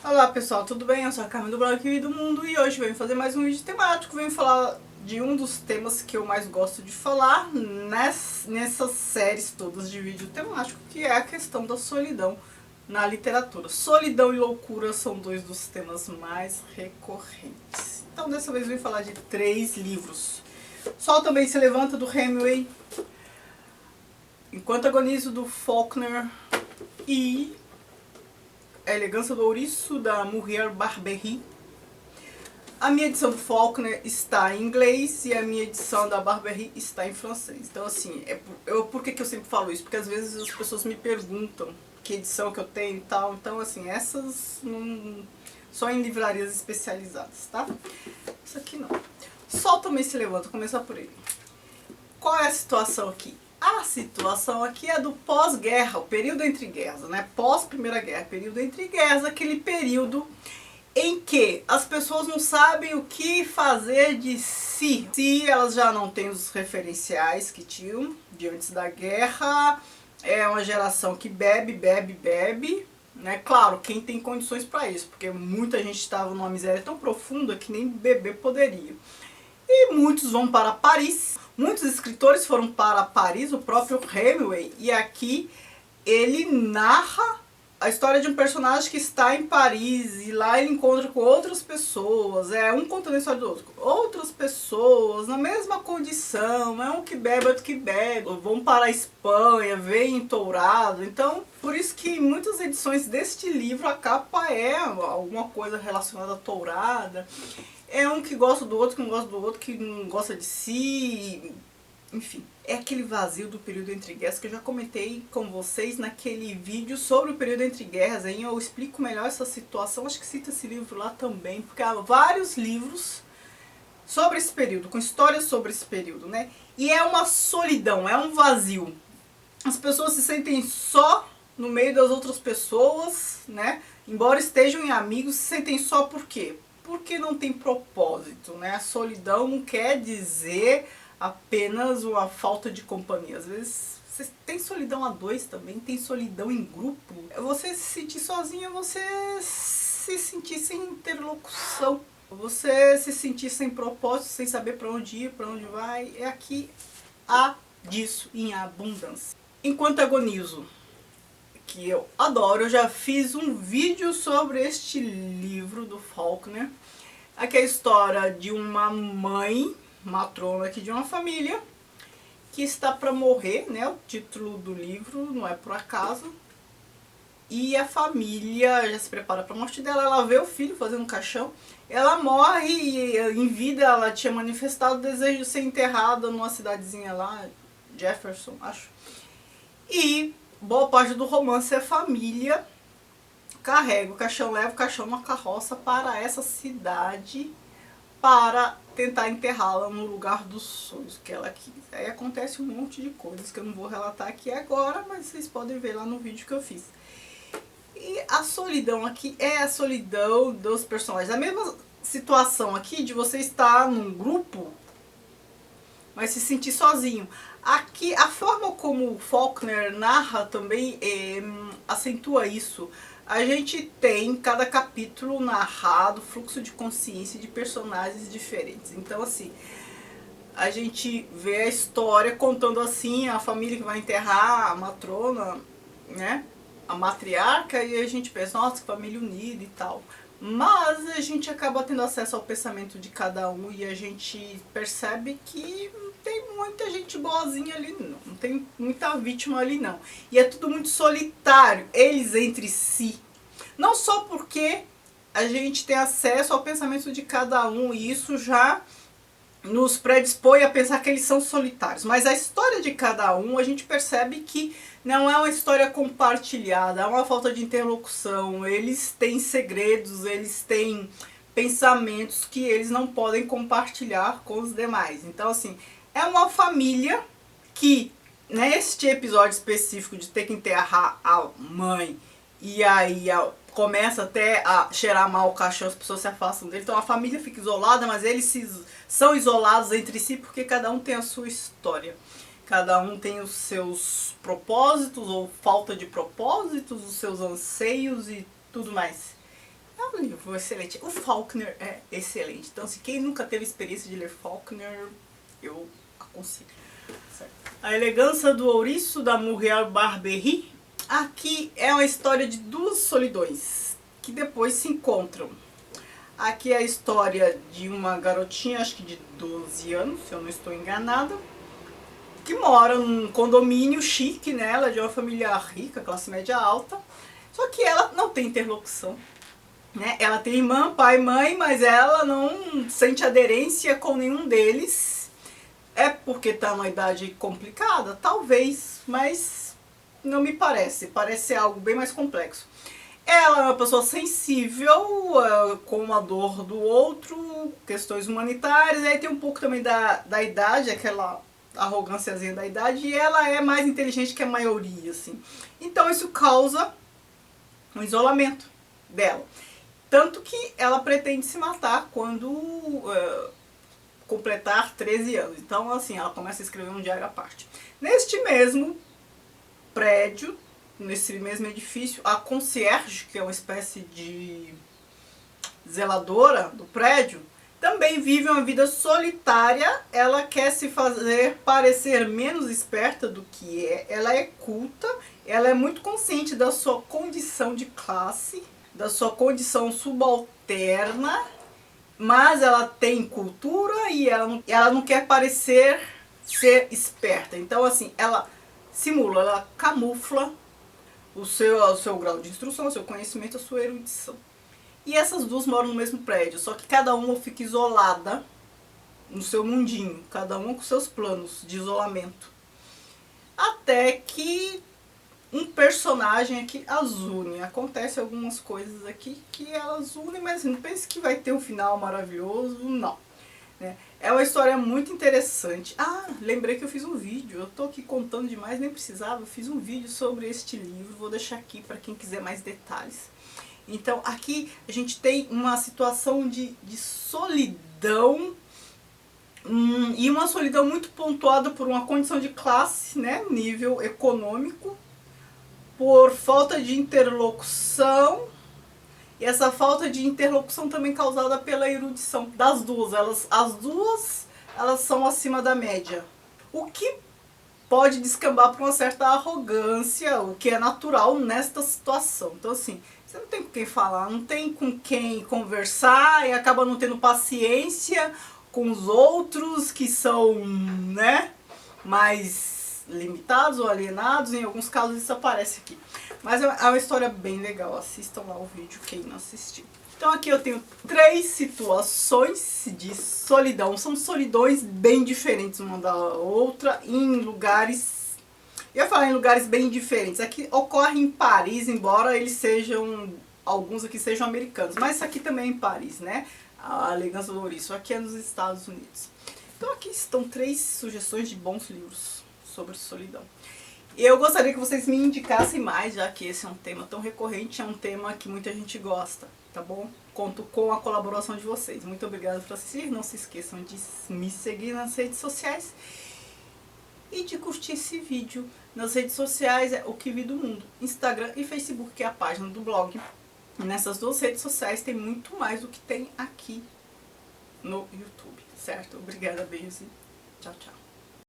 Olá pessoal, tudo bem? Eu sou a Carmen do blog Kiwi do Mundo e hoje venho fazer mais um vídeo temático. Venho falar de um dos temas que eu mais gosto de falar nessas séries todas de vídeo temático, que é a questão da solidão na literatura. Solidão e loucura são dois dos temas mais recorrentes. Então dessa vez eu venho falar de 3 livros. Sol Também Se Levanta, do Hemingway, Enquanto Agonizo, do Faulkner e A Elegância do Ouriço, da Muriel Barbery. A minha edição do Faulkner está em inglês e a minha edição da Barbery está em francês. Então, assim, por que eu sempre falo isso? Porque às vezes as pessoas me perguntam que edição que eu tenho e tal. Então, assim, essas só em livrarias especializadas, tá? Isso aqui não. Sol Também Se Levanta, vou começar por ele. Qual é a situação aqui? A situação aqui é do pós-guerra, o período entre guerras, né? Pós-Primeira Guerra, período entre guerras, aquele período em que as pessoas não sabem o que fazer de si. Se elas já não têm os referenciais que tinham de antes da guerra, é uma geração que bebe, né? Claro, quem tem condições para isso, porque muita gente estava numa miséria tão profunda que nem beber poderia. E muitos vão para Paris. Muitos escritores foram para Paris, o próprio Hemingway, e aqui ele narra a história de um personagem que está em Paris e lá ele encontra com outras pessoas, um contando a história do outro, outras pessoas na mesma condição, um que bebe, outro que bebe, vão para a Espanha, vêm tourado. Então, por isso que em muitas edições deste livro a capa é alguma coisa relacionada à tourada. É um que gosta do outro, que não gosta do outro, que não gosta de si, enfim. É aquele vazio do período entre guerras que eu já comentei com vocês naquele vídeo sobre o período entre guerras. Aí eu explico melhor essa situação, acho que cita esse livro lá também, porque há vários livros sobre esse período, com histórias sobre esse período, né? E é uma solidão, é um vazio. As pessoas se sentem só no meio das outras pessoas, né? Embora estejam em amigos, se sentem só por quê? Porque não tem propósito, né? A solidão não quer dizer apenas uma falta de companhia. Às vezes você tem solidão a dois também, tem solidão em grupo. Você se sentir sozinha, você se sentir sem interlocução, você se sentir sem propósito, sem saber para onde ir, para onde vai. É aqui há disso em abundância. Enquanto Agonizo, que eu adoro, eu já fiz um vídeo sobre este livro do Faulkner. Aqui é a história de uma mãe, matrona aqui de uma família, que está para morrer, né? O título do livro não é por acaso. E a família já se prepara para a morte dela, ela vê o filho fazendo um caixão. Ela morre e em vida ela tinha manifestado o desejo de ser enterrada numa cidadezinha lá, Jefferson, acho. E boa parte do romance é a família carrega o caixão, leva o caixão numa carroça para essa cidade para tentar enterrá-la no lugar dos sonhos que ela quis. Aí acontece um monte de coisas que eu não vou relatar aqui agora, mas vocês podem ver lá no vídeo que eu fiz. E a solidão aqui é a solidão dos personagens. A mesma situação aqui de você estar num grupo, mas se sentir sozinho. Aqui, a forma como o Faulkner narra também acentua isso. A gente tem cada capítulo narrado, fluxo de consciência de personagens diferentes. Então, assim, a gente vê a história contando assim, a família que vai enterrar a matrona, né? A matriarca, e a gente pensa, nossa, que família unida e tal. Mas a gente acaba tendo acesso ao pensamento de cada um e a gente percebe que não tem muita gente boazinha ali não tem muita vítima ali não. E é tudo muito solitário, eles entre si. Não só porque a gente tem acesso ao pensamento de cada um e isso já nos predispõe a pensar que eles são solitários, mas a história de cada um a gente percebe que não é uma história compartilhada, há uma falta de interlocução, eles têm segredos, eles têm pensamentos que eles não podem compartilhar com os demais. Então, assim, é uma família que, neste episódio específico de ter que enterrar a mãe, e aí começa até a cheirar mal o caixão, as pessoas se afastam dele, então a família fica isolada, mas eles são isolados entre si porque cada um tem a sua história. Cada um tem os seus propósitos ou falta de propósitos, os seus anseios e tudo mais. É um livro excelente. O Faulkner é excelente. Então, se quem nunca teve experiência de ler Faulkner, eu aconselho. Certo. A Elegância do Ouriço, da Muriel Barbery. Aqui é uma história de duas solidões que depois se encontram. Aqui é a história de uma garotinha, acho que de 12 anos, se eu não estou enganada, que mora num condomínio chique, né? Ela é de uma família rica, classe média alta, só que ela não tem interlocução, né? Ela tem irmã, pai, mãe, mas ela não sente aderência com nenhum deles. É porque tá numa idade complicada? Talvez, mas não me parece. Parece ser algo bem mais complexo. Ela é uma pessoa sensível com a dor do outro, questões humanitárias, aí tem um pouco também da idade, aquela arrogânciazinha da idade, e ela é mais inteligente que a maioria, assim. Então isso causa um isolamento dela. Tanto que ela pretende se matar quando completar 13 anos. Então, assim, ela começa a escrever um diário à parte. Neste mesmo prédio, nesse mesmo edifício, a concierge, que é uma espécie de zeladora do prédio, também vive uma vida solitária. Ela quer se fazer parecer menos esperta do que é. Ela é culta, ela é muito consciente da sua condição de classe, da sua condição subalterna, mas ela tem cultura e ela não quer parecer ser esperta. Então, assim, ela simula, ela camufla o seu grau de instrução, o seu conhecimento, a sua erudição. E essas duas moram no mesmo prédio, só que cada uma fica isolada no seu mundinho, cada uma com seus planos de isolamento. Até que um personagem aqui as une. Acontece algumas coisas aqui que elas unem, mas não pense que vai ter um final maravilhoso, não. É uma história muito interessante. Ah, lembrei que eu fiz um vídeo. Eu tô aqui contando demais, nem precisava. Eu fiz um vídeo sobre este livro. Vou deixar aqui para quem quiser mais detalhes. Então, aqui a gente tem uma situação de solidão. E uma solidão muito pontuada por uma condição de classe, né? Nível econômico. Por falta de interlocução. E essa falta de interlocução também causada pela erudição das duas. As duas são acima da média. O que pode descambar para uma certa arrogância, o que é natural nesta situação. Então, assim, você não tem com quem falar, não tem com quem conversar e acaba não tendo paciência com os outros que são, né, mais limitados ou alienados. Em alguns casos isso aparece aqui. Mas é uma história bem legal, assistam lá o vídeo quem não assistiu. Então aqui eu tenho 3 situações de solidão. São solidões bem diferentes uma da outra, em lugares... Eu ia falar em lugares bem diferentes. Aqui ocorre em Paris, embora eles sejam... Alguns aqui sejam americanos. Mas isso aqui também é em Paris, né? A Elegância do Ouriço. Aqui é nos Estados Unidos. Então aqui estão 3 sugestões de bons livros sobre solidão. Eu gostaria que vocês me indicassem mais, já que esse é um tema tão recorrente, é um tema que muita gente gosta, tá bom? Conto com a colaboração de vocês. Muito obrigada por assistir, não se esqueçam de me seguir nas redes sociais e de curtir esse vídeo. Nas redes sociais é O Que Vi do Mundo, Instagram e Facebook, que é a página do blog. Nessas 2 redes sociais tem muito mais do que tem aqui no YouTube, certo? Obrigada, beijos e tchau, tchau.